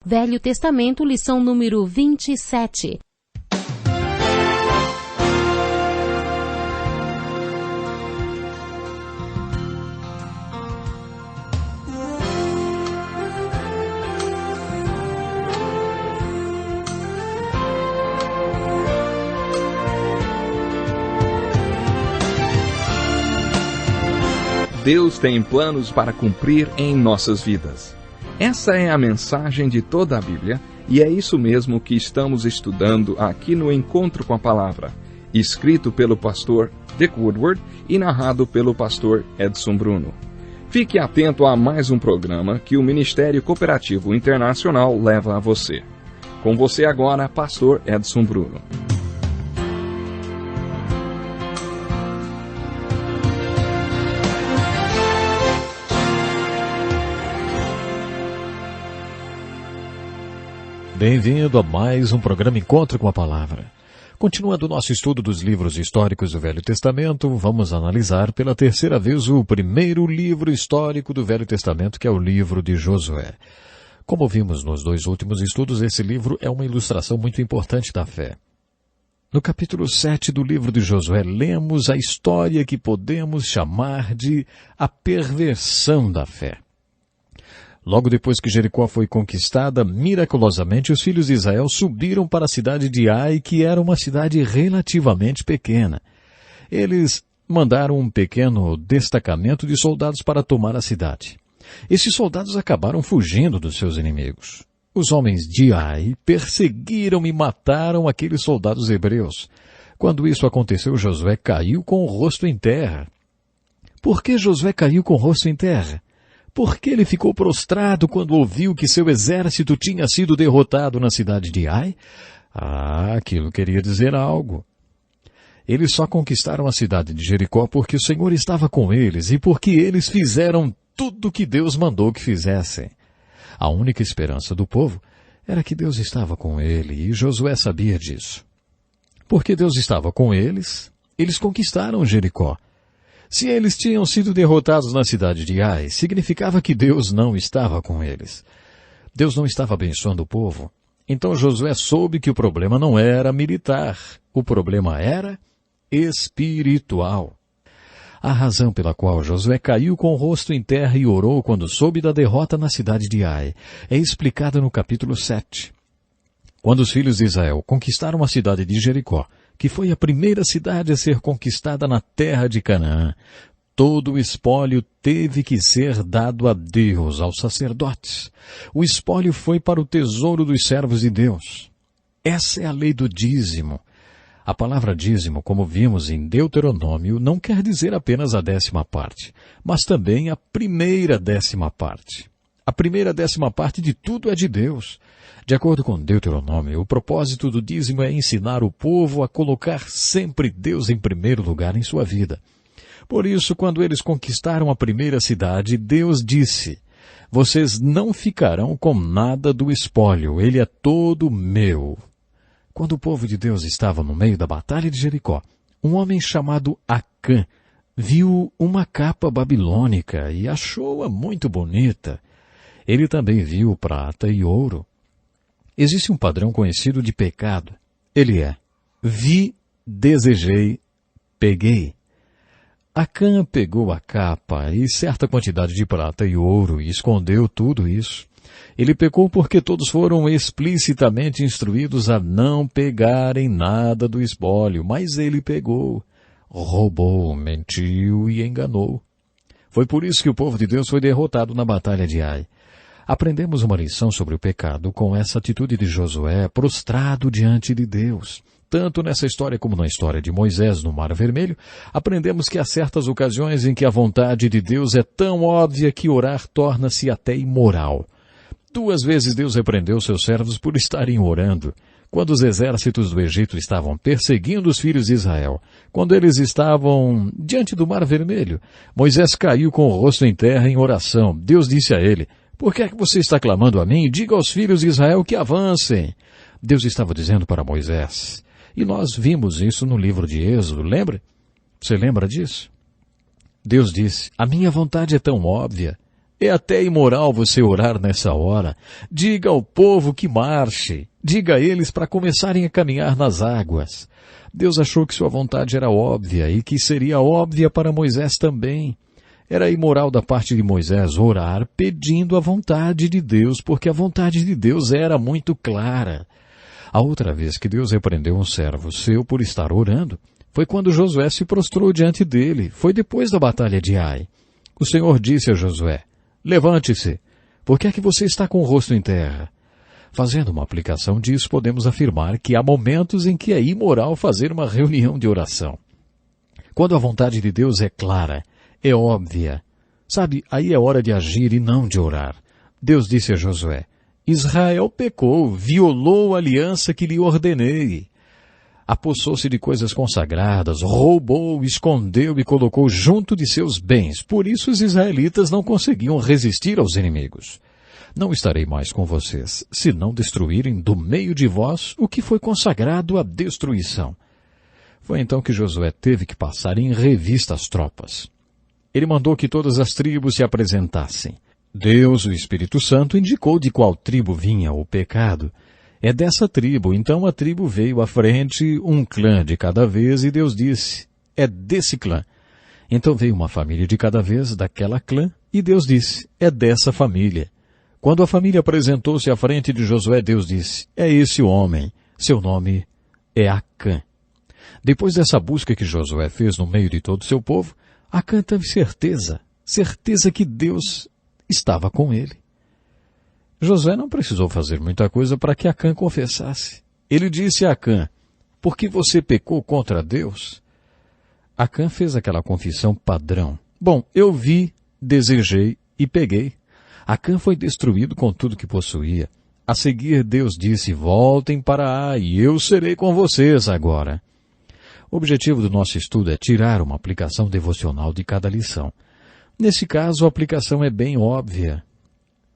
Velho Testamento, lição número 27. Deus tem planos para cumprir em nossas vidas. Essa é a mensagem de toda a Bíblia, e é isso mesmo que estamos estudando aqui no Encontro com a Palavra, escrito pelo pastor Dick Woodward e narrado pelo pastor Edson Bruno. Fique atento a mais um programa que o Ministério Cooperativo Internacional leva a você. Com você agora, pastor Edson Bruno. Bem-vindo a mais um programa Encontro com a Palavra. Continuando o nosso estudo dos livros históricos do Velho Testamento, vamos analisar pela terceira vez o primeiro livro histórico do Velho Testamento, que é o livro de Josué. Como vimos nos dois últimos estudos, esse livro é uma ilustração muito importante da fé. No capítulo 7 do livro de Josué, lemos a história que podemos chamar de a perversão da fé. Logo depois que Jericó foi conquistada, miraculosamente os filhos de Israel subiram para a cidade de Ai, que era uma cidade relativamente pequena. Eles mandaram um pequeno destacamento de soldados para tomar a cidade. Esses soldados acabaram fugindo dos seus inimigos. Os homens de Ai perseguiram e mataram aqueles soldados hebreus. Quando isso aconteceu, Josué caiu com o rosto em terra. Por que Josué caiu com o rosto em terra? Porque ele ficou prostrado quando ouviu que seu exército tinha sido derrotado na cidade de Ai? Aquilo queria dizer algo. Eles só conquistaram a cidade de Jericó porque o Senhor estava com eles e porque eles fizeram tudo o que Deus mandou que fizessem. A única esperança do povo era que Deus estava com ele e Josué sabia disso. Porque Deus estava com eles, eles conquistaram Jericó. Se eles tinham sido derrotados na cidade de Ai, significava que Deus não estava com eles. Deus não estava abençoando o povo. Então Josué soube que o problema não era militar, o problema era espiritual. A razão pela qual Josué caiu com o rosto em terra e orou quando soube da derrota na cidade de Ai é explicada no capítulo 7. Quando os filhos de Israel conquistaram a cidade de Jericó, que foi a primeira cidade a ser conquistada na terra de Canaã, todo o espólio teve que ser dado a Deus, aos sacerdotes. O espólio foi para o tesouro dos servos de Deus. Essa é a lei do dízimo. A palavra dízimo, como vimos em Deuteronômio, não quer dizer apenas a 10ª parte, mas também a primeira 10ª parte. A primeira 10ª parte de tudo é de Deus. De acordo com Deuteronômio, o propósito do dízimo é ensinar o povo a colocar sempre Deus em primeiro lugar em sua vida. Por isso, quando eles conquistaram a primeira cidade, Deus disse: "Vocês não ficarão com nada do espólio, ele é todo meu." Quando o povo de Deus estava no meio da batalha de Jericó, um homem chamado Acã viu uma capa babilônica e achou-a muito bonita. Ele também viu prata e ouro. Existe um padrão conhecido de pecado. Ele é: vi, desejei, peguei. Acã pegou a capa e certa quantidade de prata e ouro e escondeu tudo isso. Ele pecou porque todos foram explicitamente instruídos a não pegarem nada do espólio, mas ele pegou, roubou, mentiu e enganou. Foi por isso que o povo de Deus foi derrotado na batalha de Ai. Aprendemos uma lição sobre o pecado com essa atitude de Josué prostrado diante de Deus. Tanto nessa história como na história de Moisés no Mar Vermelho, aprendemos que há certas ocasiões em que a vontade de Deus é tão óbvia que orar torna-se até imoral. 2 vezes Deus repreendeu seus servos por estarem orando. Quando os exércitos do Egito estavam perseguindo os filhos de Israel, quando eles estavam diante do Mar Vermelho, Moisés caiu com o rosto em terra em oração. Deus disse a ele: "Por que é que você está clamando a mim? Diga aos filhos de Israel que avancem." Deus estava dizendo para Moisés. E nós vimos isso no livro de Êxodo, lembra? Você lembra disso? Deus disse: "A minha vontade é tão óbvia. É até imoral você orar nessa hora. Diga ao povo que marche. Diga a eles para começarem a caminhar nas águas. Deus achou que sua vontade era óbvia e que seria óbvia para Moisés também. Era imoral da parte de Moisés orar pedindo a vontade de Deus, porque a vontade de Deus era muito clara. A outra vez que Deus repreendeu um servo seu por estar orando, foi quando Josué se prostrou diante dele. Foi depois da batalha de Ai. O Senhor disse a Josué: levante-se, por que é que você está com o rosto em terra? Fazendo uma aplicação disso, podemos afirmar que há momentos em que é imoral fazer uma reunião de oração. Quando a vontade de Deus é clara, é óbvia. Sabe, aí é hora de agir e não de orar. Deus disse a Josué: Israel pecou, violou a aliança que lhe ordenei. Apossou-se de coisas consagradas, roubou, escondeu e colocou junto de seus bens. Por isso os israelitas não conseguiam resistir aos inimigos. Não estarei mais com vocês, se não destruírem do meio de vós o que foi consagrado à destruição. Foi então que Josué teve que passar em revista as tropas. Ele mandou que todas as tribos se apresentassem. Deus, o Espírito Santo, indicou de qual tribo vinha o pecado. É dessa tribo, então a tribo veio à frente, um clã de cada vez, e Deus disse: é desse clã. Então veio uma família de cada vez daquela clã, e Deus disse: é dessa família. Quando a família apresentou-se à frente de Josué, Deus disse: é esse homem, seu nome é Acã. Depois dessa busca que Josué fez no meio de todo o seu povo, Acã teve certeza que Deus estava com ele. Josué não precisou fazer muita coisa para que Acã confessasse. Ele disse a Acã: por que você pecou contra Deus? Acã fez aquela confissão padrão. Bom, eu vi, desejei e peguei. Acã foi destruído com tudo que possuía. A seguir, Deus disse: voltem para Ai, e eu serei com vocês agora. O objetivo do nosso estudo é tirar uma aplicação devocional de cada lição. Nesse caso, a aplicação é bem óbvia.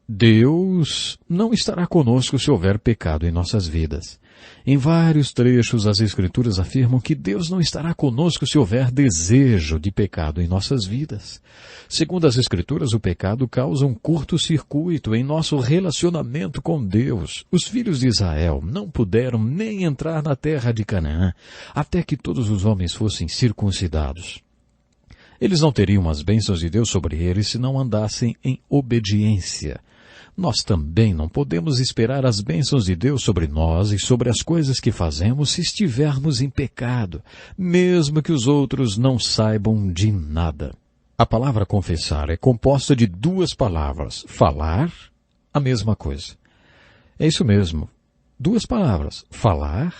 Deus não estará conosco se houver pecado em nossas vidas. Em vários trechos, as Escrituras afirmam que Deus não estará conosco se houver desejo de pecado em nossas vidas. Segundo as Escrituras, o pecado causa um curto-circuito em nosso relacionamento com Deus. Os filhos de Israel não puderam nem entrar na terra de Canaã, até que todos os homens fossem circuncidados. Eles não teriam as bênçãos de Deus sobre eles se não andassem em obediência. Nós também não podemos esperar as bênçãos de Deus sobre nós e sobre as coisas que fazemos se estivermos em pecado, mesmo que os outros não saibam de nada. A palavra confessar é composta de duas palavras: falar, a mesma coisa. É isso mesmo, duas palavras: falar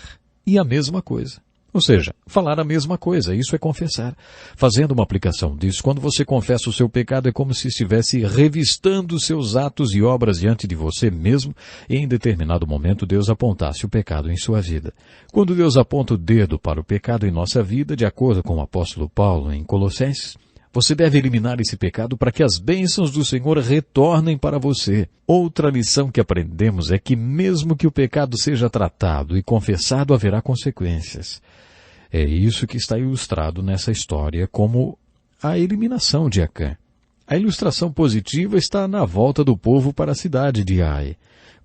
e a mesma coisa. Ou seja, falar a mesma coisa, isso é confessar. Fazendo uma aplicação disso, quando você confessa o seu pecado, é como se estivesse revistando seus atos e obras diante de você mesmo, e em determinado momento Deus apontasse o pecado em sua vida. Quando Deus aponta o dedo para o pecado em nossa vida, de acordo com o apóstolo Paulo em Colossenses, você deve eliminar esse pecado para que as bênçãos do Senhor retornem para você. Outra lição que aprendemos é que mesmo que o pecado seja tratado e confessado, haverá consequências. É isso que está ilustrado nessa história como a eliminação de Acã. A ilustração positiva está na volta do povo para a cidade de Ai.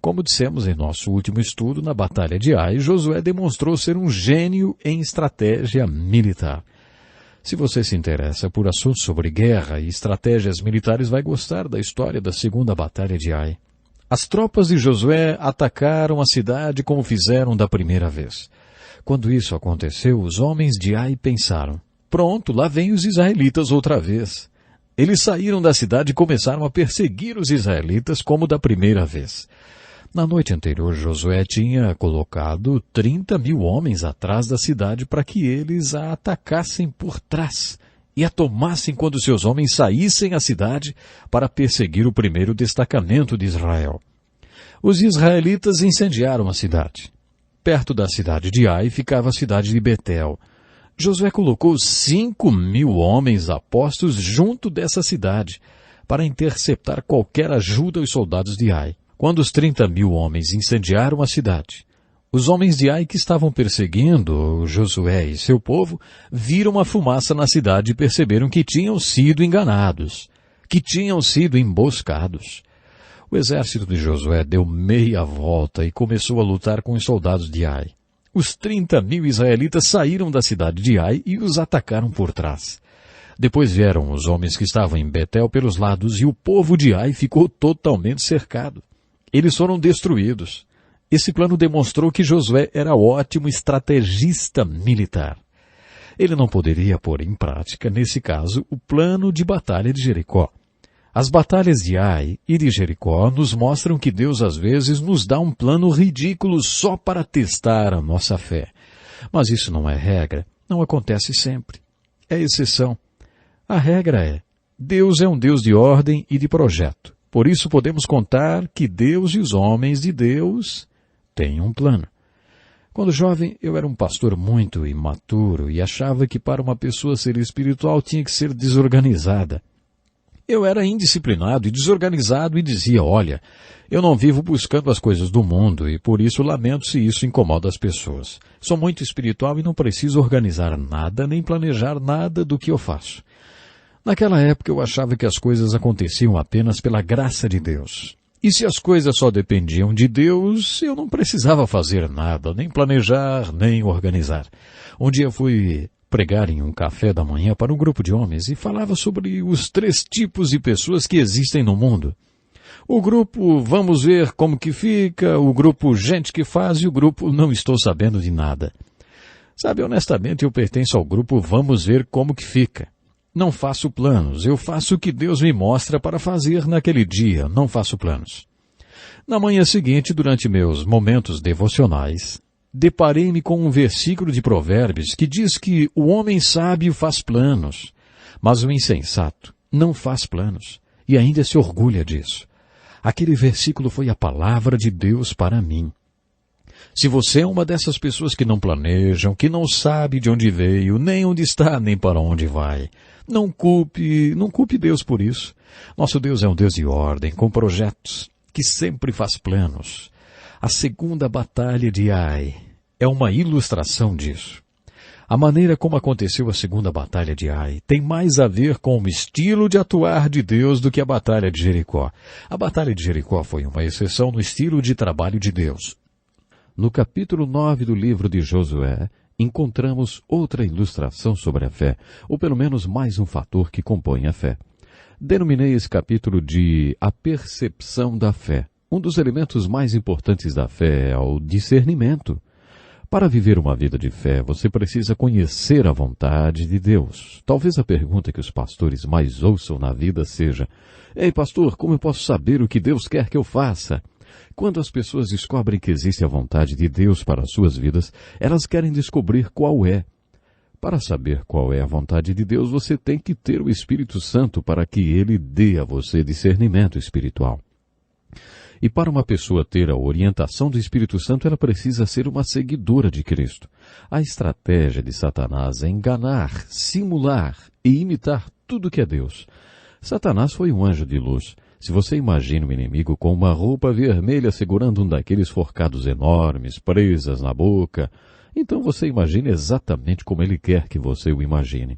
Como dissemos em nosso último estudo, na Batalha de Ai, Josué demonstrou ser um gênio em estratégia militar. Se você se interessa por assuntos sobre guerra e estratégias militares, vai gostar da história da segunda Batalha de Ai. As tropas de Josué atacaram a cidade como fizeram da primeira vez. Quando isso aconteceu, os homens de Ai pensaram: pronto, lá vêm os israelitas outra vez. Eles saíram da cidade e começaram a perseguir os israelitas como da primeira vez. Na noite anterior, Josué tinha colocado 30.000 homens atrás da cidade para que eles a atacassem por trás e a tomassem quando seus homens saíssem à cidade para perseguir o primeiro destacamento de Israel. Os israelitas incendiaram a cidade. Perto da cidade de Ai ficava a cidade de Betel. Josué colocou 5.000 homens apostos junto dessa cidade para interceptar qualquer ajuda aos soldados de Ai. Quando os 30.000 homens incendiaram a cidade, os homens de Ai que estavam perseguindo Josué e seu povo viram a fumaça na cidade e perceberam que tinham sido enganados. que tinham sido emboscados. O exército de Josué deu meia volta e começou a lutar com os soldados de Ai. Os 30.000 israelitas saíram da cidade de Ai e os atacaram por trás. Depois vieram os homens que estavam em Betel pelos lados e o povo de Ai ficou totalmente cercado. Eles foram destruídos. Esse plano demonstrou que Josué era ótimo estrategista militar. Ele não poderia pôr em prática, nesse caso, o plano de batalha de Jericó. As batalhas de Ai e de Jericó nos mostram que Deus às vezes nos dá um plano ridículo só para testar a nossa fé. Mas isso não é regra, não acontece sempre. É exceção. A regra é, Deus é um Deus de ordem e de projeto. Por isso podemos contar que Deus e os homens de Deus têm um plano. Quando jovem, eu era um pastor muito imaturo e achava que para uma pessoa ser espiritual tinha que ser desorganizada. Eu era indisciplinado e desorganizado e dizia, olha, eu não vivo buscando as coisas do mundo e por isso lamento se isso incomoda as pessoas. Sou muito espiritual e não preciso organizar nada nem planejar nada do que eu faço. Naquela época eu achava que as coisas aconteciam apenas pela graça de Deus. E se as coisas só dependiam de Deus, eu não precisava fazer nada, nem planejar, nem organizar. Um dia fui pregar em um café da manhã para um grupo de homens e falava sobre os 3 tipos de pessoas que existem no mundo. O grupo vamos ver como que fica, o grupo gente que faz e o grupo não estou sabendo de nada. Sabe, honestamente eu pertenço ao grupo vamos ver como que fica. Não faço planos, eu faço o que Deus me mostra para fazer naquele dia, não faço planos. Na manhã seguinte, durante meus momentos devocionais, deparei-me com um versículo de Provérbios que diz que o homem sábio faz planos, mas o insensato não faz planos e ainda se orgulha disso. Aquele versículo foi a palavra de Deus para mim. Se você é uma dessas pessoas que não planejam, que não sabe de onde veio, nem onde está, nem para onde vai, não culpe Deus por isso. Nosso Deus é um Deus de ordem, com projetos, que sempre faz planos. A segunda batalha de Ai é uma ilustração disso. A maneira como aconteceu a segunda batalha de Ai tem mais a ver com o estilo de atuar de Deus do que a batalha de Jericó. A batalha de Jericó foi uma exceção no estilo de trabalho de Deus. No capítulo 9 do livro de Josué, encontramos outra ilustração sobre a fé, ou pelo menos mais um fator que compõe a fé. Denominei esse capítulo de a percepção da fé. Um dos elementos mais importantes da fé é o discernimento. Para viver uma vida de fé, você precisa conhecer a vontade de Deus. Talvez a pergunta que os pastores mais ouçam na vida seja, ei pastor, como eu posso saber o que Deus quer que eu faça? Quando as pessoas descobrem que existe a vontade de Deus para as suas vidas, elas querem descobrir qual é. Para saber qual é a vontade de Deus, você tem que ter o Espírito Santo para que ele dê a você discernimento espiritual. E para uma pessoa ter a orientação do Espírito Santo, ela precisa ser uma seguidora de Cristo. A estratégia de Satanás é enganar, simular e imitar tudo que é Deus. Satanás foi um anjo de luz. Se você imagina um inimigo com uma roupa vermelha segurando um daqueles forcados enormes, presas na boca, então você imagina exatamente como ele quer que você o imagine.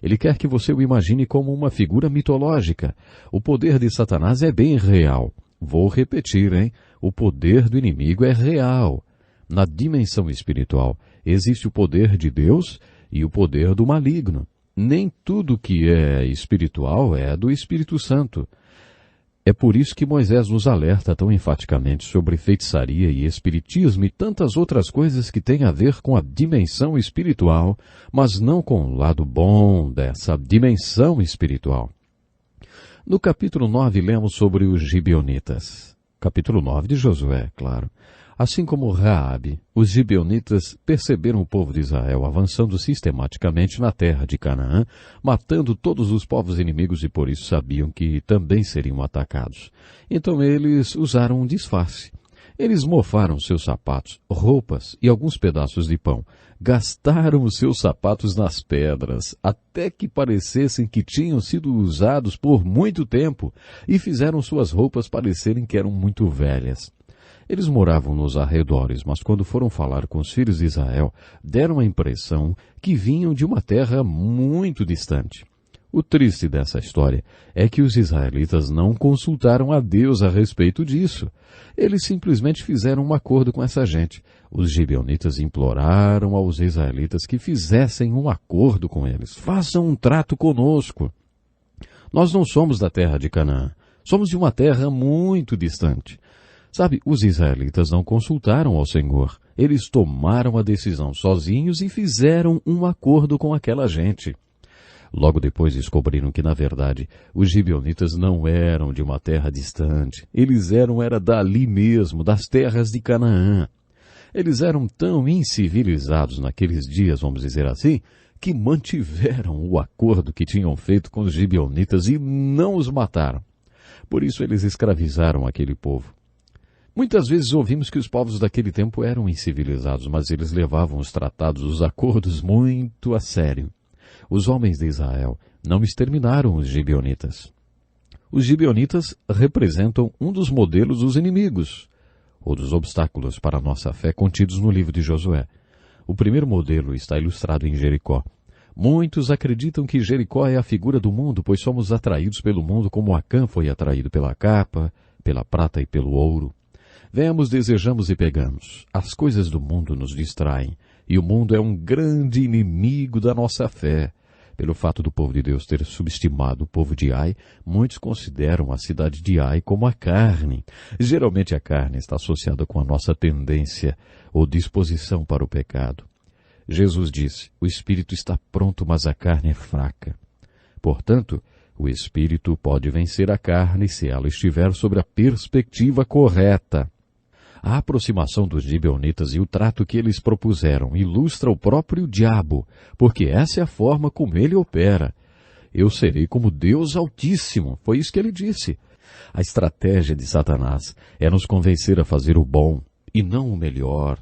Ele quer que você o imagine como uma figura mitológica. O poder de Satanás é bem real. Vou repetir, hein? O poder do inimigo é real. Na dimensão espiritual, existe o poder de Deus e o poder do maligno. Nem tudo que é espiritual é do Espírito Santo. É por isso que Moisés nos alerta tão enfaticamente sobre feitiçaria e espiritismo e tantas outras coisas que têm a ver com a dimensão espiritual, mas não com o lado bom dessa dimensão espiritual. No capítulo 9, lemos sobre os gibeonitas. Capítulo 9 de Josué, claro. Assim como Raabe, os gibeonitas perceberam o povo de Israel avançando sistematicamente na terra de Canaã, matando todos os povos inimigos e por isso sabiam que também seriam atacados. Então eles usaram um disfarce. Eles mofaram seus sapatos, roupas e alguns pedaços de pão. Gastaram os seus sapatos nas pedras, até que parecessem que tinham sido usados por muito tempo, e fizeram suas roupas parecerem que eram muito velhas. Eles moravam nos arredores, mas quando foram falar com os filhos de Israel, deram a impressão que vinham de uma terra muito distante. O triste dessa história é que os israelitas não consultaram a Deus a respeito disso. Eles simplesmente fizeram um acordo com essa gente. Os gibeonitas imploraram aos israelitas que fizessem um acordo com eles. Façam um trato conosco. Nós não somos da terra de Canaã. Somos de uma terra muito distante. Sabe, os israelitas não consultaram ao Senhor. Eles tomaram a decisão sozinhos e fizeram um acordo com aquela gente. Logo depois descobriram que, na verdade, os gibeonitas não eram de uma terra distante. Eles era dali mesmo, das terras de Canaã. Eles eram tão incivilizados naqueles dias, vamos dizer assim, que mantiveram o acordo que tinham feito com os gibeonitas e não os mataram. Por isso eles escravizaram aquele povo. Muitas vezes ouvimos que os povos daquele tempo eram incivilizados, mas eles levavam os tratados, os acordos muito a sério. Os homens de Israel não exterminaram os gibeonitas. Os gibeonitas representam um dos modelos dos inimigos, ou dos obstáculos para a nossa fé contidos no livro de Josué. O primeiro modelo está ilustrado em Jericó. Muitos acreditam que Jericó é a figura do mundo, pois somos atraídos pelo mundo como Acã foi atraído pela capa, pela prata e pelo ouro. Vemos, desejamos e pegamos. As coisas do mundo nos distraem, e o mundo é um grande inimigo da nossa fé. Pelo fato do povo de Deus ter subestimado o povo de Ai, muitos consideram a cidade de Ai como a carne. Geralmente a carne está associada com a nossa tendência ou disposição para o pecado. Jesus disse, o espírito está pronto, mas a carne é fraca. Portanto, o espírito pode vencer a carne se ela estiver sob a perspectiva correta. A aproximação dos gibeonitas e o trato que eles propuseram ilustra o próprio diabo, porque essa é a forma como ele opera. Eu serei como Deus Altíssimo, foi isso que ele disse. A estratégia de Satanás é nos convencer a fazer o bom e não o melhor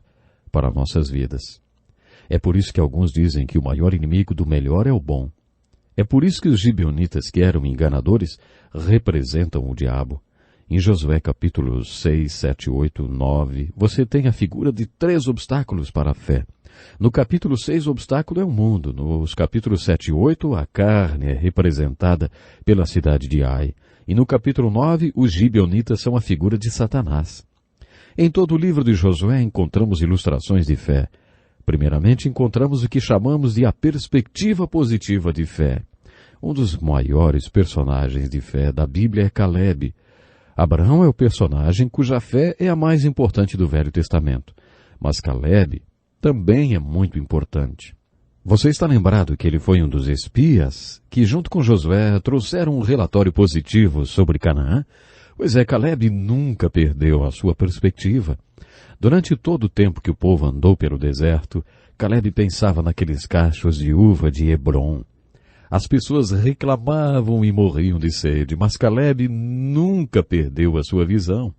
para nossas vidas. É por isso que alguns dizem que o maior inimigo do melhor é o bom. É por isso que os gibeonitas, que eram enganadores, representam o diabo. Em Josué capítulos 6, 7, 8, 9, você tem a figura de 3 obstáculos para a fé. No capítulo 6, o obstáculo é o mundo. Nos capítulos 7 e 8, a carne é representada pela cidade de Ai. E no capítulo 9, os gibeonitas são a figura de Satanás. Em todo o livro de Josué encontramos ilustrações de fé. Primeiramente, encontramos o que chamamos de a perspectiva positiva de fé. Um dos maiores personagens de fé da Bíblia é Caleb. Abraão é o personagem cuja fé é a mais importante do Velho Testamento. Mas Caleb também é muito importante. Você está lembrado que ele foi um dos espias que, junto com Josué, trouxeram um relatório positivo sobre Canaã? Pois é, Caleb nunca perdeu a sua perspectiva. Durante todo o tempo que o povo andou pelo deserto, Caleb pensava naqueles cachos de uva de Hebrom. As pessoas reclamavam e morriam de sede, mas Caleb nunca perdeu a sua visão.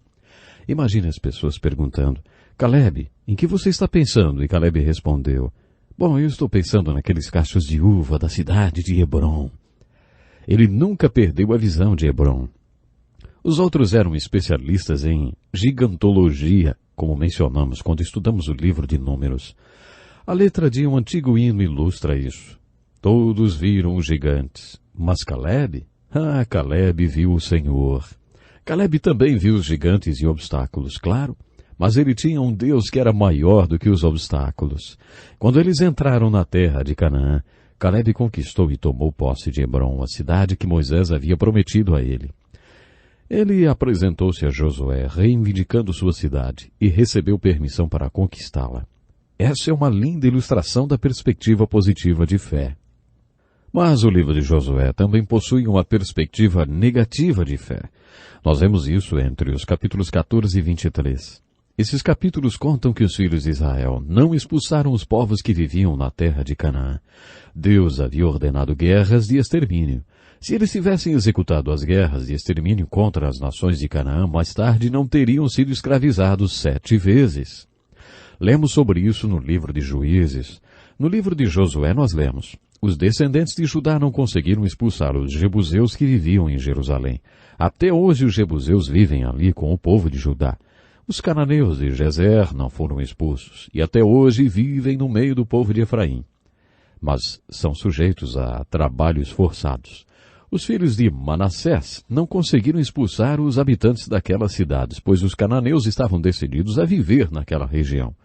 Imagine as pessoas perguntando, Caleb, em que você está pensando? E Caleb respondeu, bom, eu estou pensando naqueles cachos de uva da cidade de Hebrom. Ele nunca perdeu a visão de Hebrom. Os outros eram especialistas em gigantologia, como mencionamos quando estudamos o livro de Números. A letra de um antigo hino ilustra isso. Todos viram os gigantes, mas Caleb? Caleb viu o Senhor. Caleb também viu os gigantes e obstáculos, claro, mas ele tinha um Deus que era maior do que os obstáculos. Quando eles entraram na terra de Canaã, Caleb conquistou e tomou posse de Hebrom, a cidade que Moisés havia prometido a ele. Ele apresentou-se a Josué, reivindicando sua cidade, e recebeu permissão para conquistá-la. Essa é uma linda ilustração da perspectiva positiva de fé. Mas o livro de Josué também possui uma perspectiva negativa de fé. Nós vemos isso entre os capítulos 14 e 23. Esses capítulos contam que os filhos de Israel não expulsaram os povos que viviam na terra de Canaã. Deus havia ordenado guerras de extermínio. Se eles tivessem executado as guerras de extermínio contra as nações de Canaã, mais tarde não teriam sido escravizados 7 vezes. Lemos sobre isso no livro de Juízes. No livro de Josué nós lemos, os descendentes de Judá não conseguiram expulsar os jebuseus que viviam em Jerusalém. Até hoje os jebuseus vivem ali com o povo de Judá. Os cananeus de Gezer não foram expulsos, e até hoje vivem no meio do povo de Efraim. mas são sujeitos a trabalhos forçados. Os filhos de Manassés não conseguiram expulsar os habitantes daquelas cidades, pois os cananeus estavam decididos a viver naquela região.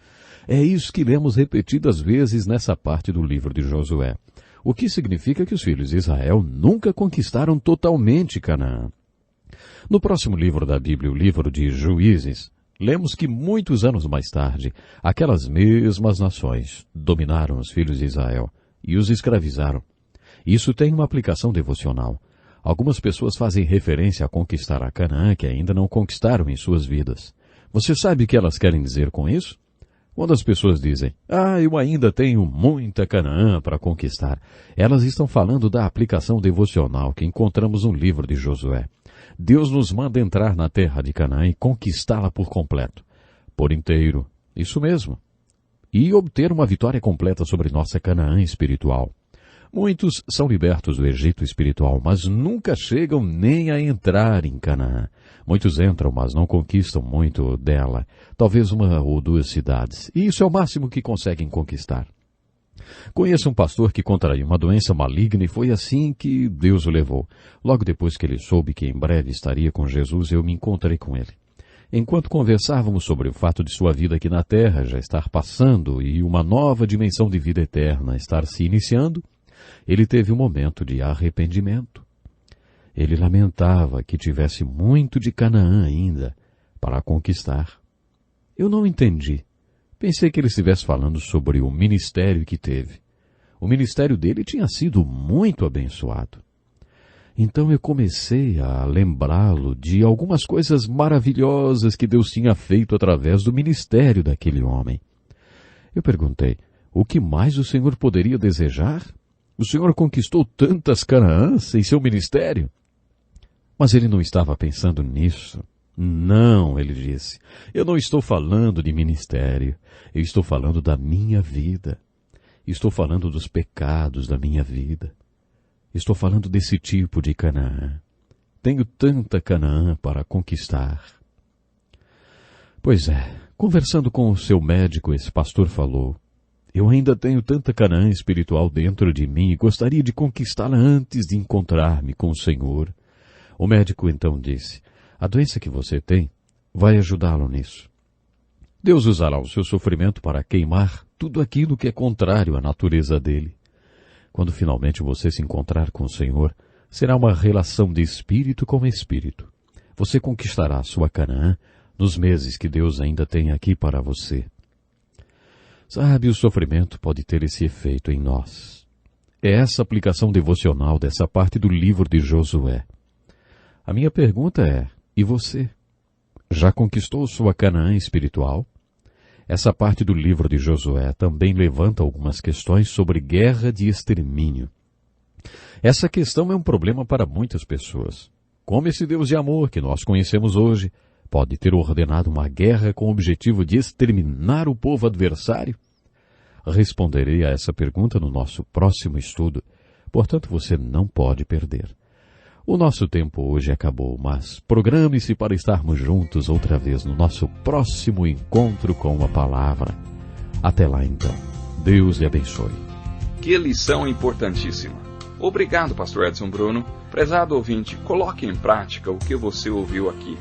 É isso que lemos repetidas vezes nessa parte do livro de Josué, o que significa que os filhos de Israel nunca conquistaram totalmente Canaã. No próximo livro da Bíblia, o livro de Juízes, lemos que muitos anos mais tarde, aquelas mesmas nações dominaram os filhos de Israel e os escravizaram. Isso tem uma aplicação devocional. Algumas pessoas fazem referência a conquistar a Canaã que ainda não conquistaram em suas vidas. Você sabe o que elas querem dizer com isso? Quando as pessoas dizem, eu ainda tenho muita Canaã para conquistar, elas estão falando da aplicação devocional que encontramos no livro de Josué. Deus nos manda entrar na terra de Canaã e conquistá-la por completo, por inteiro, isso mesmo, e obter uma vitória completa sobre nossa Canaã espiritual. Muitos são libertos do Egito espiritual, mas nunca chegam nem a entrar em Canaã. Muitos entram, mas não conquistam muito dela, talvez 1 ou 2 cidades, e isso é o máximo que conseguem conquistar. Conheço um pastor que contraiu uma doença maligna e foi assim que Deus o levou. Logo depois que ele soube que em breve estaria com Jesus, eu me encontrei com ele. Enquanto conversávamos sobre o fato de sua vida aqui na terra já estar passando e uma nova dimensão de vida eterna estar se iniciando, ele teve um momento de arrependimento. Ele lamentava que tivesse muito de Canaã ainda para conquistar. Eu não entendi. Pensei que ele estivesse falando sobre o ministério que teve. O ministério dele tinha sido muito abençoado. Então eu comecei a lembrá-lo de algumas coisas maravilhosas que Deus tinha feito através do ministério daquele homem. Eu perguntei, o que mais o Senhor poderia desejar? O Senhor conquistou tantas Canaãs em seu ministério? Mas ele não estava pensando nisso. Não, ele disse, eu não estou falando de ministério, eu estou falando da minha vida. Estou falando dos pecados da minha vida. Estou falando desse tipo de Canaã. Tenho tanta Canaã para conquistar. Pois é, conversando com o seu médico, esse pastor falou, eu ainda tenho tanta Canaã espiritual dentro de mim e gostaria de conquistá-la antes de encontrar-me com o Senhor. O médico então disse, a doença que você tem vai ajudá-lo nisso. Deus usará o seu sofrimento para queimar tudo aquilo que é contrário à natureza dele. Quando finalmente você se encontrar com o Senhor, será uma relação de espírito com espírito. Você conquistará a sua Canaã nos meses que Deus ainda tem aqui para você. Sabe, o sofrimento pode ter esse efeito em nós. É essa aplicação devocional dessa parte do livro de Josué. A minha pergunta é, e você? Já conquistou sua Canaã espiritual? Essa parte do livro de Josué também levanta algumas questões sobre guerra de extermínio. Essa questão é um problema para muitas pessoas. Como esse Deus de amor que nós conhecemos hoje pode ter ordenado uma guerra com o objetivo de exterminar o povo adversário? Responderei a essa pergunta no nosso próximo estudo, portanto você não pode perder. O nosso tempo hoje acabou, mas programe-se para estarmos juntos outra vez no nosso próximo encontro com a palavra. Até lá então. Deus lhe abençoe. Que lição importantíssima. Obrigado, pastor Edson Bruno. Prezado ouvinte, coloque em prática o que você ouviu aqui.